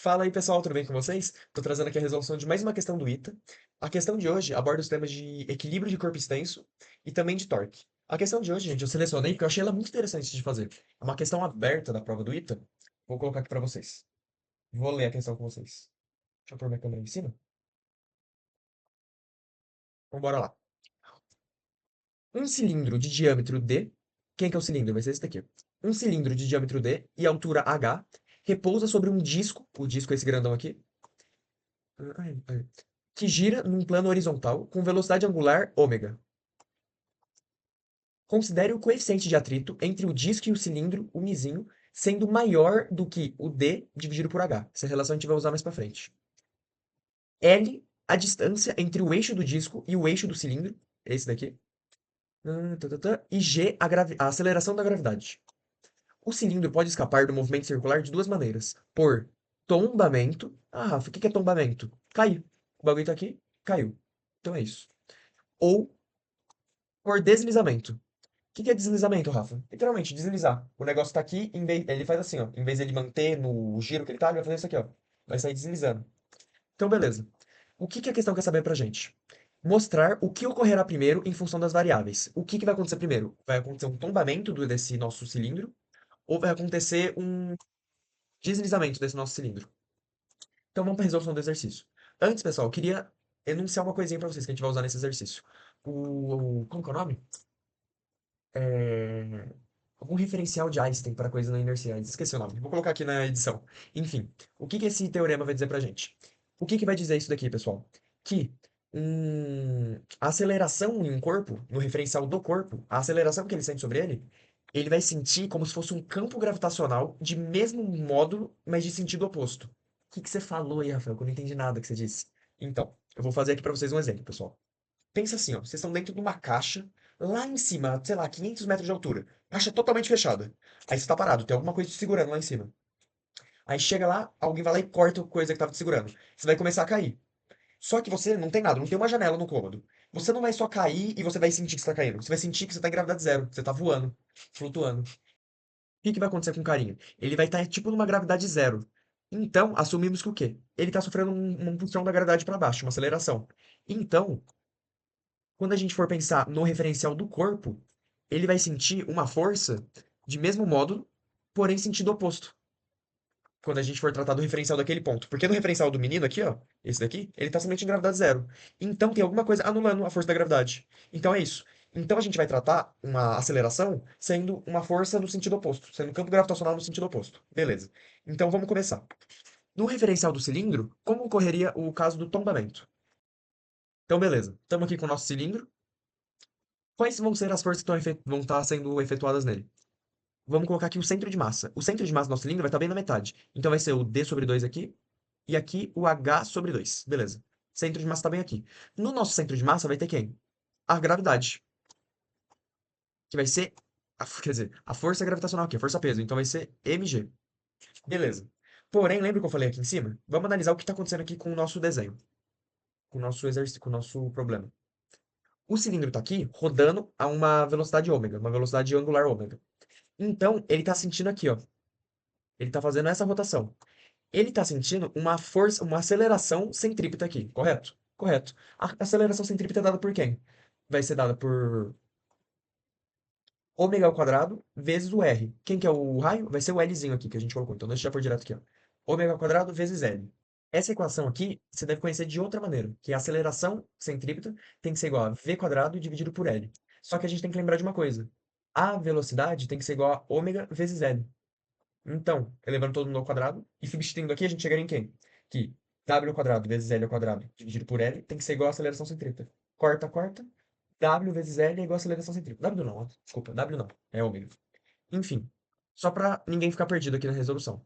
Fala aí, pessoal, tudo bem com vocês? Tô trazendo aqui a resolução de mais uma questão do ITA. A questão de hoje aborda os temas de equilíbrio de corpo extenso e também de torque. A questão de hoje, gente, eu selecionei porque eu achei ela muito interessante de fazer. É uma questão aberta da prova do ITA. Vou colocar aqui pra vocês. Vou ler a questão com vocês. Deixa eu pôr minha câmera em cima. Então, bora lá. Um cilindro de diâmetro D. Quem que é o cilindro? Vai ser esse daqui. Um cilindro de diâmetro D e altura H repousa sobre um disco, o disco é esse grandão aqui, que gira num plano horizontal com velocidade angular ômega. Considere o coeficiente de atrito entre o disco e o cilindro, o mizinho, sendo maior do que o D dividido por H. Essa relação a gente vai usar mais para frente. L, a distância entre o eixo do disco e o eixo do cilindro, esse daqui. E G, a aceleração da gravidade. O cilindro pode escapar do movimento circular de duas maneiras. Por tombamento. Ah, Rafa, o que é tombamento? Caiu. O bagulho tá aqui, caiu. Então é isso. Ou por deslizamento. O que é deslizamento, Rafa? Literalmente, deslizar. O negócio tá aqui, ele faz assim, ó. Em vez de ele manter no giro que ele tá, ele vai fazer isso aqui, ó. Vai sair deslizando. Então, beleza. O que a questão quer saber pra gente? Mostrar o que ocorrerá primeiro em função das variáveis. O que vai acontecer primeiro? Vai acontecer um tombamento desse nosso cilindro ou vai acontecer um deslizamento desse nosso cilindro? Então, vamos para a resolução do exercício. Antes, pessoal, eu queria enunciar uma coisinha pra vocês que a gente vai usar nesse exercício. Como que é o nome? É, algum referencial de Einstein para coisa na inerciais. Esqueci o nome. Vou colocar aqui na edição. Enfim, o que esse teorema vai dizer pra gente? O que vai dizer isso daqui, pessoal? Que a aceleração em um corpo, no referencial do corpo, a aceleração que ele sente sobre ele, ele vai sentir como se fosse um campo gravitacional de mesmo módulo, mas de sentido oposto. O que você falou aí, Rafael? Que eu não entendi nada que você disse. Então, eu vou fazer aqui pra vocês um exemplo, pessoal. Pensa assim, ó, vocês estão dentro de uma caixa, lá em cima, sei lá, 500 metros de altura. Caixa totalmente fechada. Aí você tá parado, tem alguma coisa te segurando lá em cima. Aí chega lá, alguém vai lá e corta a coisa que tava te segurando. Você vai começar a cair. Só que você não tem nada, não tem uma janela no cômodo. Você não vai só cair e você vai sentir que você tá caindo. Você vai sentir que você tá em gravidade zero, que você tá voando, flutuando. O que vai acontecer com o carinha? Ele vai estar tipo numa gravidade zero. Então, assumimos que o quê? Ele tá sofrendo uma puxão da gravidade para baixo, uma aceleração. Então, quando a gente for pensar no referencial do corpo, ele vai sentir uma força de mesmo módulo, porém sentido oposto. Quando a gente for tratar do referencial daquele ponto. Porque no referencial do menino aqui, ó, esse daqui, ele tá somente em gravidade zero. Então tem alguma coisa anulando a força da gravidade. Então é isso. Então a gente vai tratar uma aceleração sendo uma força no sentido oposto, sendo um campo gravitacional no sentido oposto. Beleza. Então vamos começar. No referencial do cilindro, como ocorreria o caso do tombamento? Então, beleza. Estamos aqui com o nosso cilindro. Quais vão ser as forças que vão estar sendo efetuadas nele? Vamos colocar aqui o centro de massa. O centro de massa do nosso cilindro vai estar bem na metade. Então vai ser o D sobre 2 aqui, e aqui o H sobre 2. Beleza. Centro de massa está bem aqui. No nosso centro de massa vai ter quem? A gravidade, que vai ser, quer dizer, a força gravitacional aqui, a força-peso. Então vai ser mg. Beleza. Porém, lembra que eu falei aqui em cima? Vamos analisar o que está acontecendo aqui com o nosso desenho, com o nosso exercício, com o nosso problema. O cilindro está aqui rodando a uma velocidade ômega, uma velocidade angular ômega. Então, ele está sentindo aqui, ó. Ele está fazendo essa rotação. Ele está sentindo uma força, uma aceleração centrípeta aqui, correto? Correto. A aceleração centrípeta é dada por quem? Vai ser dada por ômega ao quadrado vezes o R. Quem que é o raio? Vai ser o Lzinho aqui que a gente colocou. Então, deixa eu já por direto aqui, ó. Ômega ao quadrado vezes L. Essa equação aqui, você deve conhecer de outra maneira, que a aceleração centrípeta tem que ser igual a v quadrado dividido por L. Só que a gente tem que lembrar de uma coisa. A velocidade tem que ser igual a ômega vezes L. Então, elevando todo mundo ao quadrado e substituindo aqui, a gente chegaria em quem? Que w ao quadrado vezes L ao quadrado dividido por L tem que ser igual a aceleração centrípeta. Corta, corta. W vezes L é igual a aceleração centrípeta. W não, ó. Desculpa, W não. É ômega. Enfim, só para ninguém ficar perdido aqui na resolução.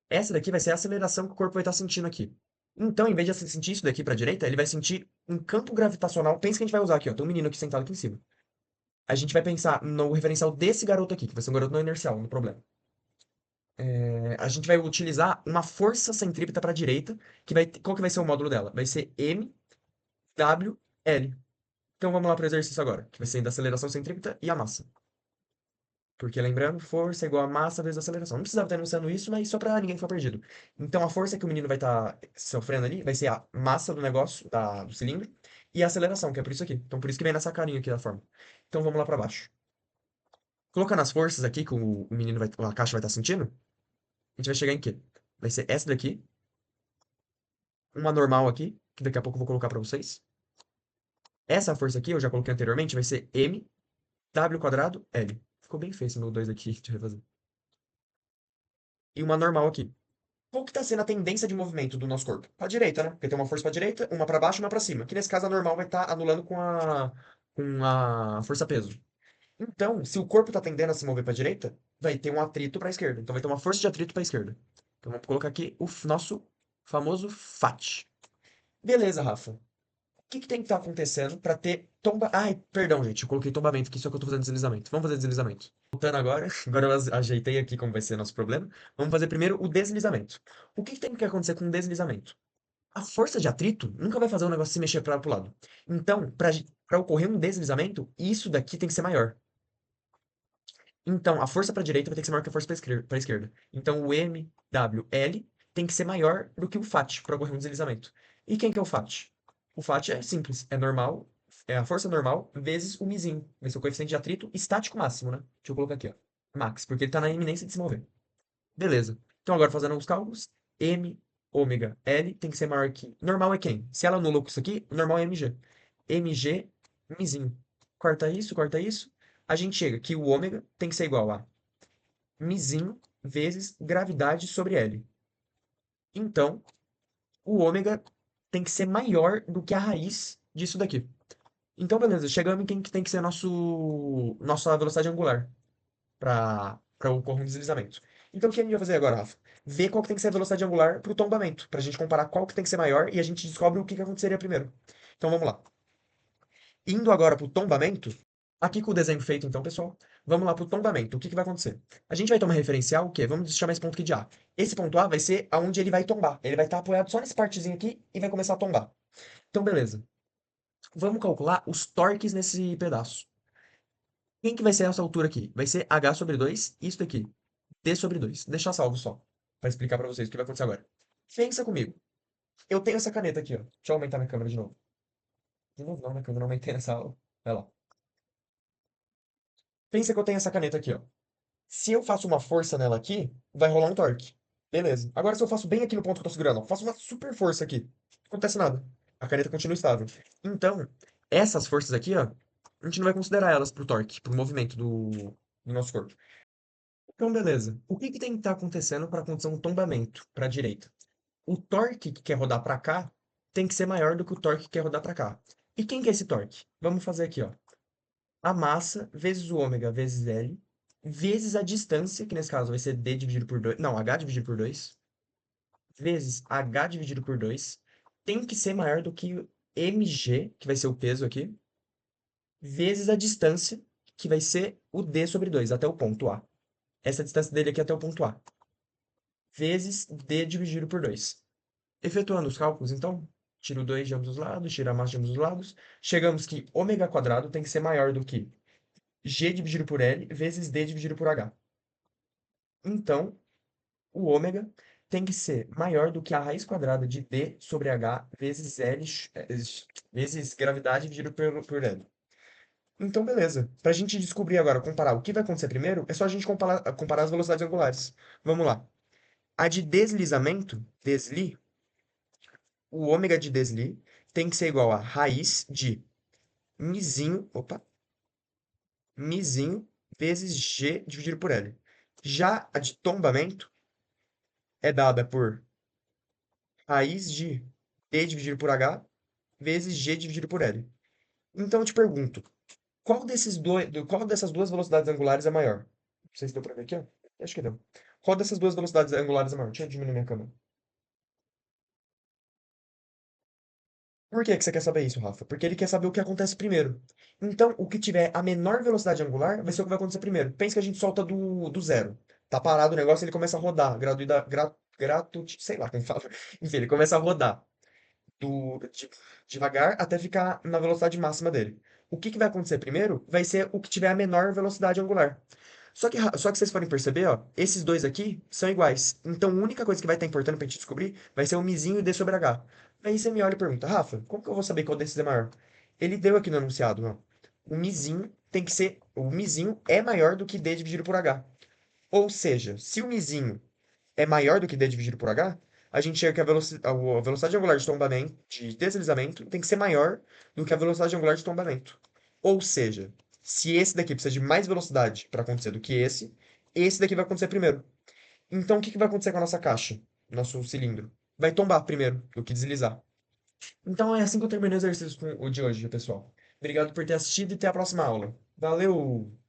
Essa daqui vai ser a aceleração que o corpo vai estar sentindo aqui. Então, em vez de sentir isso daqui para a direita, ele vai sentir um campo gravitacional. Pensa que a gente vai usar aqui, ó. Tem um menino aqui sentado aqui em cima. A gente vai pensar no referencial desse garoto aqui, que vai ser um garoto não inercial, no problema. A gente vai utilizar uma força centrípeta para a direita, qual que vai ser o módulo dela? Vai ser MWL. Então vamos lá para o exercício agora, que vai ser da aceleração centrípeta e a massa. Porque lembrando, força é igual a massa vezes aceleração. Não precisava estar enunciando isso, mas só pra ninguém ficar perdido. Então a força que o menino vai estar sofrendo ali vai ser a massa do negócio, do cilindro, e a aceleração, que é por isso aqui. Então por isso que vem nessa carinha aqui da forma. Então vamos lá pra baixo. Colocando as forças aqui que o menino vai, a caixa vai estar sentindo, a gente vai chegar em quê? Vai ser essa daqui, uma normal aqui, que daqui a pouco eu vou colocar pra vocês. Essa força aqui, eu já coloquei anteriormente, vai ser M W quadrado L. Ficou bem feio esse meu 2 aqui, deixa eu refazer. E uma normal aqui. Qual que tá sendo a tendência de movimento do nosso corpo? Pra direita, né? Porque tem uma força pra direita, uma pra baixo e uma pra cima. Que nesse caso a normal vai estar anulando com a força peso. Então, se o corpo tá tendendo a se mover pra direita, vai ter um atrito pra esquerda. Então vai ter uma força de atrito pra esquerda. Então vamos colocar aqui o nosso famoso FAT. Beleza, Rafa. O que que tem que estar acontecendo para ter tomba. Ai, perdão, gente. Eu coloquei tombamento aqui, só que eu tô fazendo deslizamento. Vamos fazer deslizamento. Voltando agora. Agora eu ajeitei aqui como vai ser nosso problema. Vamos fazer primeiro o deslizamento. O que que tem que acontecer com o deslizamento? A força de atrito nunca vai fazer o negócio se mexer para o lado. Então, para ocorrer um deslizamento, isso daqui tem que ser maior. Então, a força para a direita vai ter que ser maior que a força para a esquerda. Então, o MWL tem que ser maior do que o FAT para ocorrer um deslizamento. E quem que é o FAT? O FAT é simples, é normal, é a força normal vezes o mizinho. Vai ser o coeficiente de atrito estático máximo, né? Deixa eu colocar aqui, ó. Max, porque ele está na iminência de se mover. Beleza. Então, agora fazendo os cálculos, M ômega L tem que ser maior que. Normal é quem? Se ela anula com isso aqui, o normal é MG. MG, mizinho. Corta isso. A gente chega que o ômega tem que ser igual a mizinho vezes gravidade sobre L. Então, o ômega tem que ser maior do que a raiz disso daqui. Então, beleza, chegamos em quem que tem que ser nossa velocidade angular para ocorrer um deslizamento. Então, o que a gente vai fazer agora, Rafa? Ver qual que tem que ser a velocidade angular para o tombamento, para a gente comparar qual que tem que ser maior e a gente descobre o que que aconteceria primeiro. Então, vamos lá. Indo agora para o tombamento, aqui com o desenho feito, então, pessoal, vamos lá para o tombamento. O que que vai acontecer? A gente vai tomar referencial o quê? Vamos chamar esse ponto aqui de A. Esse ponto A vai ser aonde ele vai tombar. Ele vai estar apoiado só nesse partezinho aqui e vai começar a tombar. Então, beleza. Vamos calcular os torques nesse pedaço. Quem que vai ser essa altura aqui? Vai ser H sobre 2, isso daqui. D sobre 2. Deixar salvo só, para explicar para vocês o que vai acontecer agora. Pensa comigo. Eu tenho essa caneta aqui, ó. Deixa eu aumentar minha câmera de novo. De novo não, né? Que eu não aumentei nessa aula. Vai lá. Pensa que eu tenho essa caneta aqui, ó. Se eu faço uma força nela aqui, vai rolar um torque. Beleza. Agora, se eu faço bem aqui no ponto que eu tô segurando, ó, faço uma super força aqui, não acontece nada. A caneta continua estável. Então, essas forças aqui, ó, a gente não vai considerar elas pro torque, pro movimento do nosso corpo. Então, beleza. O que que tem que estar acontecendo para acontecer um tombamento para a direita? O torque que quer rodar para cá tem que ser maior do que o torque que quer rodar para cá. E quem que é esse torque? Vamos fazer aqui, ó. A massa vezes o ômega vezes L, vezes a distância, que nesse caso vai ser D dividido por 2, não, H dividido por 2, vezes H dividido por 2, tem que ser maior do que mg, que vai ser o peso aqui, vezes a distância, que vai ser o D sobre 2, até o ponto A. Essa distância dele aqui até o ponto A. Vezes D dividido por 2. Efetuando os cálculos, então, tiro 2 de ambos os lados, tiro a massa de ambos os lados, chegamos que ômega quadrado tem que ser maior do que G dividido por L vezes D dividido por H. Então, o ômega tem que ser maior do que a raiz quadrada de D sobre H vezes L vezes gravidade dividido por L. Então, beleza. Para a gente descobrir agora, comparar o que vai acontecer primeiro, é só a gente comparar as velocidades angulares. Vamos lá. A de deslizamento, desli, o ômega de desli tem que ser igual a raiz de opa, mizinho vezes G dividido por L. Já a de tombamento é dada por raiz de D dividido por H vezes G dividido por L. Então eu te pergunto, qual dessas duas velocidades angulares é maior? Não sei se deu pra ver aqui, ó. Acho que deu. Qual dessas duas velocidades angulares é maior? Deixa eu diminuir minha câmera. Por que que você quer saber isso, Rafa? Porque ele quer saber o que acontece primeiro. Então, o que tiver a menor velocidade angular vai ser o que vai acontecer primeiro. Pensa que a gente solta do zero. Tá parado o negócio, ele começa a rodar. Sei lá como fala. Enfim, ele começa a rodar devagar até ficar na velocidade máxima dele. O que que vai acontecer primeiro vai ser o que tiver a menor velocidade angular. Só que vocês podem perceber, ó, esses dois aqui são iguais. Então, a única coisa que vai estar importando pra gente descobrir vai ser o mizinho e D sobre H. Aí você me olha e pergunta, Rafa, como que eu vou saber qual desses é maior? Ele deu aqui no enunciado, ó. O mizinho é maior do que D dividido por H. Ou seja, se o mizinho é maior do que D dividido por H, a gente chega que a velocidade angular de tombamento, de deslizamento, tem que ser maior do que a velocidade angular de tombamento. Ou seja, se esse daqui precisa de mais velocidade para acontecer do que esse daqui vai acontecer primeiro. Então, o que que vai acontecer com a nossa caixa, nosso cilindro? Vai tombar primeiro do que deslizar. Então, é assim que eu terminei o exercício com o de hoje, pessoal. Obrigado por ter assistido e até a próxima aula. Valeu!